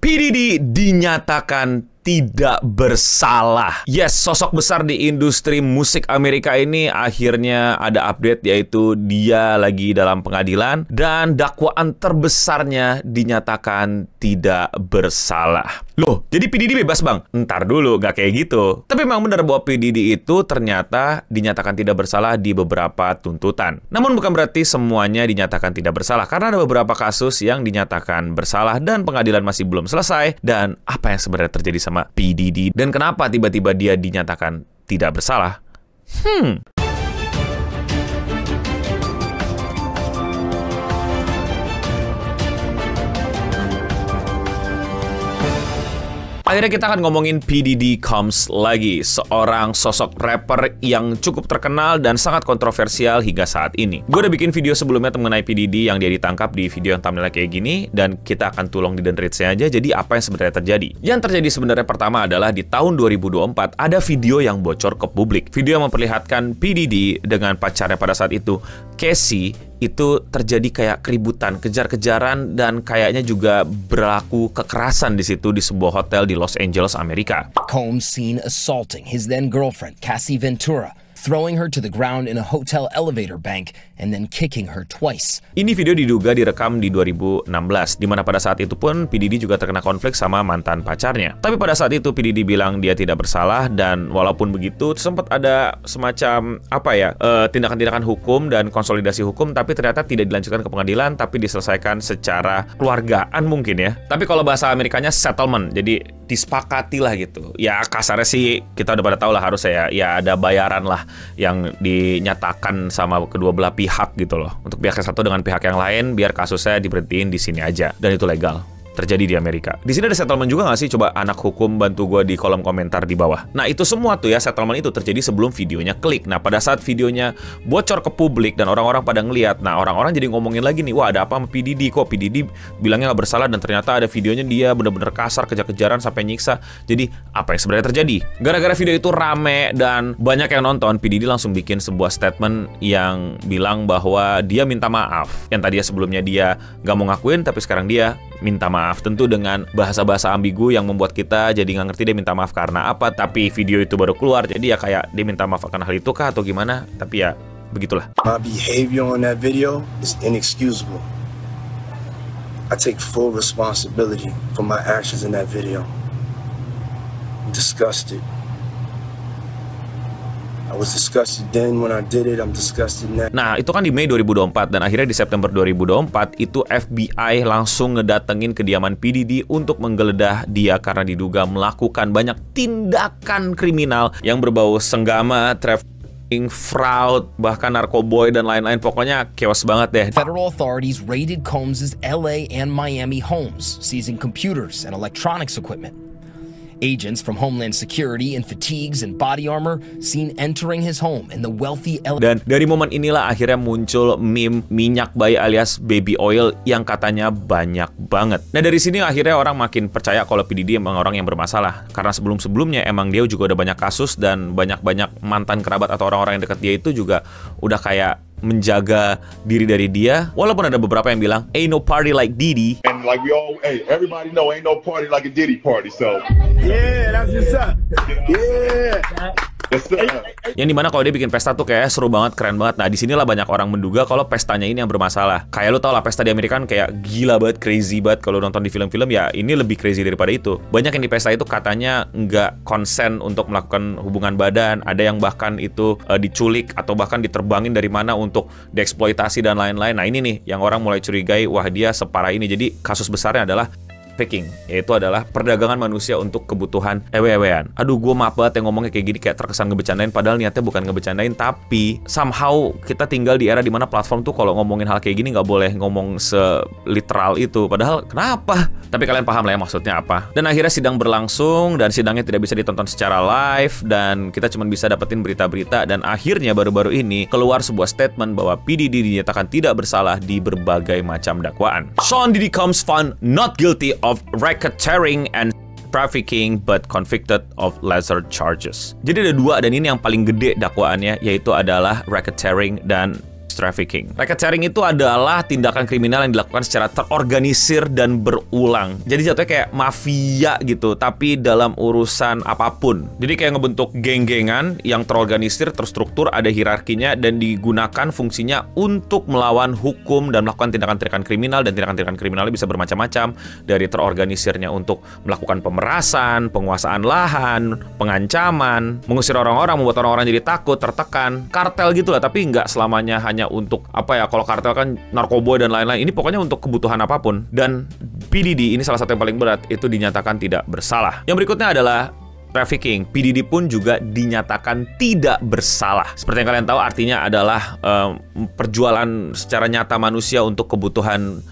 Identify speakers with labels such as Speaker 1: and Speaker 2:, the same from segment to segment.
Speaker 1: P. Diddy dinyatakan tidak bersalah. Yes, sosok besar di industri musik Amerika ini akhirnya ada update, yaitu dia lagi dalam pengadilan dan dakwaan terbesarnya dinyatakan tidak bersalah. Loh, jadi P. Diddy bebas bang? Ntar dulu, gak kayak gitu. Tapi memang benar bahwa P. Diddy itu ternyata dinyatakan tidak bersalah di beberapa tuntutan. Namun bukan berarti semuanya dinyatakan tidak bersalah, karena ada beberapa kasus yang dinyatakan bersalah dan pengadilan masih belum selesai. Dan apa yang sebenarnya terjadi sama P. Diddy dan kenapa tiba-tiba dia dinyatakan tidak bersalah? Akhirnya kita akan ngomongin P. Diddy Combs lagi, seorang sosok rapper yang cukup terkenal dan sangat kontroversial hingga saat ini. Gue udah bikin video sebelumnya mengenai P. Diddy yang dia ditangkap di video yang thumbnailnya kayak gini, dan kita akan tulang di dendritnya aja. Jadi apa yang sebenarnya terjadi? Yang terjadi sebenarnya pertama adalah di tahun 2024 ada video yang bocor ke publik. Video yang memperlihatkan P. Diddy dengan pacarnya pada saat itu, Casey, itu terjadi kayak keributan, kejar-kejaran, dan kayaknya juga berlaku kekerasan di situ di sebuah hotel di Los Angeles, Amerika.
Speaker 2: Combs seen assaulting his then girlfriend, Cassie Ventura, throwing her to the ground in a hotel elevator bank and then kicking her twice.
Speaker 1: Ini video diduga direkam di 2016, di mana pada saat itu pun P. Diddy juga terkena konflik sama mantan pacarnya. Tapi pada saat itu P. Diddy bilang dia tidak bersalah, dan walaupun begitu sempat ada semacam tindakan-tindakan hukum dan konsolidasi hukum, tapi ternyata tidak dilanjutkan ke pengadilan, tapi diselesaikan secara keluargaan mungkin ya. Tapi kalau bahasa Amerikanya settlement, jadi disepakati lah gitu. Ya kasarnya sih kita udah pada tahu lah harusnya ya ada bayaran lah yang dinyatakan sama kedua belah pihak gitu loh, untuk pihak yang satu dengan pihak yang lain, biar kasusnya diberhentiin di sini aja, dan itu legal. Terjadi di Amerika. Di sini ada settlement juga nggak sih? Coba anak hukum bantu gue di kolom komentar di bawah. Nah itu semua tuh ya, settlement itu terjadi sebelum videonya klik. Nah pada saat videonya bocor ke publik dan orang-orang pada ngeliat, nah orang-orang jadi ngomongin lagi nih, wah ada apa sama P. Diddy? Kok P. Diddy bilangnya nggak bersalah, dan ternyata ada videonya dia bener-bener kasar, kejar-kejaran sampai nyiksa. Jadi apa yang sebenarnya terjadi? Gara-gara video itu rame dan banyak yang nonton, P. Diddy langsung bikin sebuah statement yang bilang bahwa dia minta maaf. Yang tadinya sebelumnya dia nggak mau ngakuin, tapi sekarang dia minta maaf, tentu dengan bahasa-bahasa ambigu yang membuat kita jadi nggak ngerti dia minta maaf karena apa. Tapi video itu baru keluar, jadi ya kayak dia minta maaf karena hal itu kah atau gimana. Tapi ya begitulah.
Speaker 3: My behavior on that video is inexcusable. I take full responsibility for my actions in that video. I'm disgusted. I was disgusted then when I did it, I'm disgusted now.
Speaker 1: Nah, itu kan di Mei 2024, dan akhirnya di September 2024 itu FBI langsung ngedatengin kediaman P. Diddy untuk menggeledah dia karena diduga melakukan banyak tindakan kriminal yang berbau senggama, trafficking, fraud, bahkan narkoboy dan lain-lain. Pokoknya chaos banget deh.
Speaker 2: Federal authorities raided Combs' LA and Miami homes, seizing computers and electronics equipment. Agents from Homeland Security in fatigues and body armor seen entering his home in the wealthy LA.
Speaker 1: Dan dari momen inilah akhirnya muncul meme minyak bayi alias baby oil yang katanya banyak banget. Nah dari sini akhirnya orang makin percaya kalau P. Diddy emang orang yang bermasalah, karena sebelum-sebelumnya emang dia juga udah banyak kasus, dan banyak-banyak mantan kerabat atau orang-orang yang dekat dia itu juga udah kayak menjaga diri dari dia. Walaupun ada beberapa yang bilang ain't no party like Diddy.
Speaker 4: And like we all, hey, everybody know ain't no party like a Diddy party. So
Speaker 3: Yeah, that's what's up. Yeah.
Speaker 1: Yang dimana kalau dia bikin pesta tuh kayak seru banget, keren banget. Nah disinilah banyak orang menduga kalau pestanya ini yang bermasalah. Kayak lu tau lah, pesta di Amerika kan kayak gila banget, crazy banget. Kalau nonton di film-film ya ini lebih crazy daripada itu. Banyak yang di pesta itu katanya nggak konsen untuk melakukan hubungan badan. Ada yang bahkan itu diculik atau bahkan diterbangin dari mana untuk dieksploitasi dan lain-lain. Nah ini nih yang orang mulai curigai, wah dia separah ini. Jadi kasus besarnya adalah trafficking, yaitu adalah perdagangan manusia untuk kebutuhan ewe-ewean. Aduh, gue maaf banget yang ngomongnya kayak gini, kayak terkesan ngebecandain, padahal niatnya bukan ngebecandain, tapi somehow kita tinggal di era dimana platform tuh kalau ngomongin hal kayak gini nggak boleh ngomong seliteral itu, padahal kenapa? Tapi kalian paham lah ya maksudnya apa. Dan akhirnya sidang berlangsung, dan sidangnya tidak bisa ditonton secara live, dan kita cuma bisa dapetin berita-berita, dan akhirnya baru-baru ini keluar sebuah statement bahwa P. Diddy dinyatakan tidak bersalah di berbagai macam dakwaan. Sean Diddy Combs found not guilty of racketeering and trafficking but convicted of lesser charges. Jadi ada dua, dan ini yang paling gede dakwaannya, yaitu adalah racketeering dan trafficking. Racketeering itu adalah tindakan kriminal yang dilakukan secara terorganisir dan berulang. Jadi jatuhnya kayak mafia gitu, tapi dalam urusan apapun. Jadi kayak ngebentuk geng-gengan yang terorganisir, terstruktur, ada hierarkinya, dan digunakan fungsinya untuk melawan hukum dan melakukan tindakan-tindakan kriminal, dan tindakan-tindakan kriminalnya bisa bermacam-macam, dari terorganisirnya untuk melakukan pemerasan, penguasaan lahan, pengancaman, mengusir orang-orang, membuat orang-orang jadi takut, tertekan, kartel gitu lah, tapi nggak selamanya hanya untuk apa ya, kalau kartel kan narkoba dan lain-lain, ini pokoknya untuk kebutuhan apapun. Dan PDD ini salah satu yang paling berat, itu dinyatakan tidak bersalah. Yang berikutnya adalah trafficking. PDD pun juga dinyatakan tidak bersalah. Seperti yang kalian tahu, artinya adalah perjualan secara nyata manusia untuk kebutuhan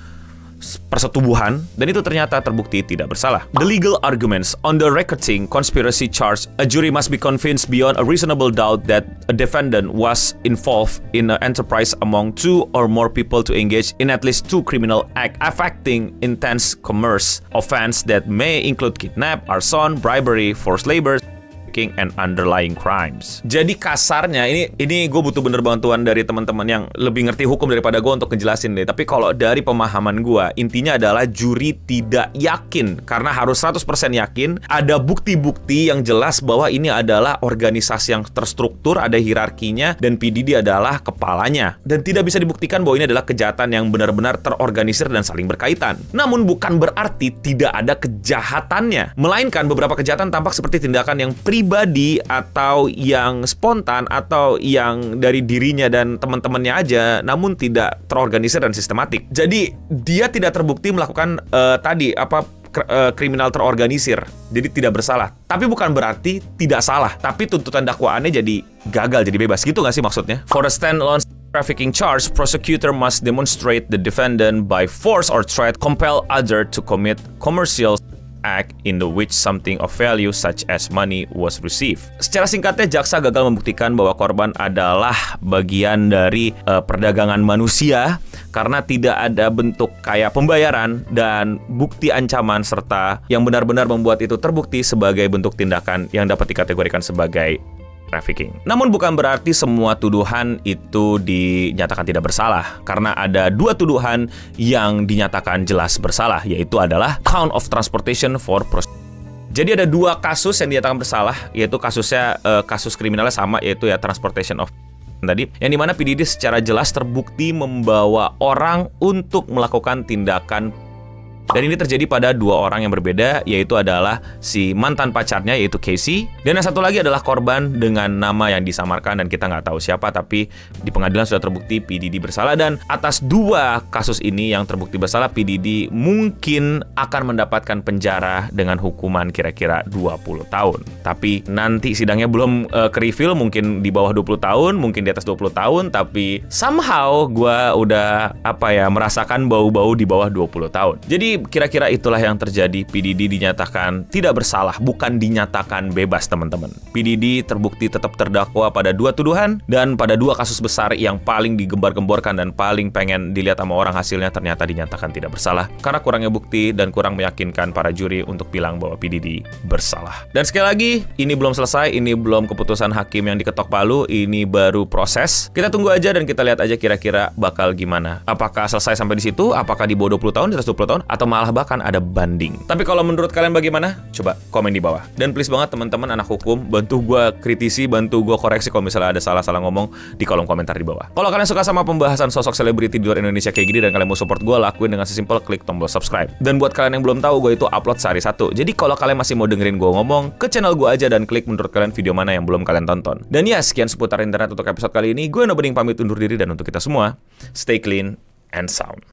Speaker 1: persetubuhan, dan itu ternyata terbukti tidak bersalah. The legal arguments on the racketeering conspiracy charge, a jury must be convinced beyond a reasonable doubt that a defendant was involved in an enterprise among 2 or more people to engage in at least 2 criminal acts affecting intense commerce offense that may include kidnap, arson, bribery, forced labor, and underlying crimes. Jadi kasarnya, ini gue butuh bener bantuan dari teman-teman yang lebih ngerti hukum daripada gue untuk ngejelasin deh. Tapi kalau dari pemahaman gue, intinya adalah juri tidak yakin, karena harus 100% yakin ada bukti-bukti yang jelas bahwa ini adalah organisasi yang terstruktur, ada hierarkinya, dan PDD adalah kepalanya. Dan tidak bisa dibuktikan bahwa ini adalah kejahatan yang benar-benar terorganisir dan saling berkaitan. Namun bukan berarti tidak ada kejahatannya, melainkan beberapa kejahatan tampak seperti tindakan yang pribadi atau yang spontan atau yang dari dirinya dan teman-temannya aja, namun tidak terorganisir dan sistematik. Jadi dia tidak terbukti melakukan kriminal terorganisir, jadi tidak bersalah. Tapi bukan berarti tidak salah, tapi tuntutan dakwaannya jadi gagal, jadi bebas gitu nggak sih maksudnya? For a standalone trafficking charge, prosecutor must demonstrate the defendant by force or threat compel other to commit commercial act in the which something of value such as money was received. Secara singkatnya, jaksa gagal membuktikan bahwa korban adalah bagian dari perdagangan manusia karena tidak ada bentuk kayak pembayaran dan bukti ancaman, serta yang benar-benar membuat itu terbukti sebagai bentuk tindakan yang dapat dikategorikan sebagai trafficking. Namun bukan berarti semua tuduhan itu dinyatakan tidak bersalah, karena ada 2 tuduhan yang dinyatakan jelas bersalah, yaitu adalah count of transportation for prostitution. Jadi ada 2 kasus yang dinyatakan bersalah, yaitu kasusnya kasus kriminalnya sama, yaitu ya transportation of tadi, yang dimana PDD secara jelas terbukti membawa orang untuk melakukan tindakan. Dan ini terjadi pada 2 orang yang berbeda, yaitu adalah si mantan pacarnya, yaitu Casey, dan yang satu lagi adalah korban dengan nama yang disamarkan dan kita nggak tahu siapa, tapi di pengadilan sudah terbukti PDD bersalah. Dan atas 2 kasus ini yang terbukti bersalah, PDD mungkin akan mendapatkan penjara dengan hukuman kira-kira 20 tahun. Tapi nanti sidangnya belum ke-reveal, mungkin di bawah 20 tahun, mungkin di atas 20 tahun, tapi somehow gue udah merasakan bau-bau di bawah 20 tahun. Jadi kira-kira itulah yang terjadi. PDD dinyatakan tidak bersalah, bukan dinyatakan bebas, teman-teman. PDD terbukti tetap terdakwa pada 2 tuduhan, dan pada 2 kasus besar yang paling digembar-gemborkan dan paling pengen dilihat sama orang hasilnya, ternyata dinyatakan tidak bersalah karena kurangnya bukti dan kurang meyakinkan para juri untuk bilang bahwa PDD bersalah. Dan sekali lagi, ini belum selesai, ini belum keputusan hakim yang diketok palu, ini baru proses. Kita tunggu aja dan kita lihat aja kira-kira bakal gimana. Apakah selesai sampai di situ? Apakah di bawah 20 tahun, di atas 20 tahun? Atau malah bahkan ada banding. Tapi kalau menurut kalian bagaimana? Coba komen di bawah. Dan please banget teman-teman anak hukum, bantu gue kritisi, bantu gue koreksi kalau misalnya ada salah-salah ngomong di kolom komentar di bawah. Kalau kalian suka sama pembahasan sosok selebriti di luar Indonesia kayak gini dan kalian mau support gue, lakuin dengan sesimpel klik tombol subscribe. Dan buat kalian yang belum tahu, gue itu upload sehari 1. Jadi kalau kalian masih mau dengerin gue ngomong, ke channel gue aja dan klik menurut kalian video mana yang belum kalian tonton. Dan ya, sekian seputar internet untuk episode kali ini. Gue Nobening pamit undur diri, dan untuk kita semua, stay clean and sound.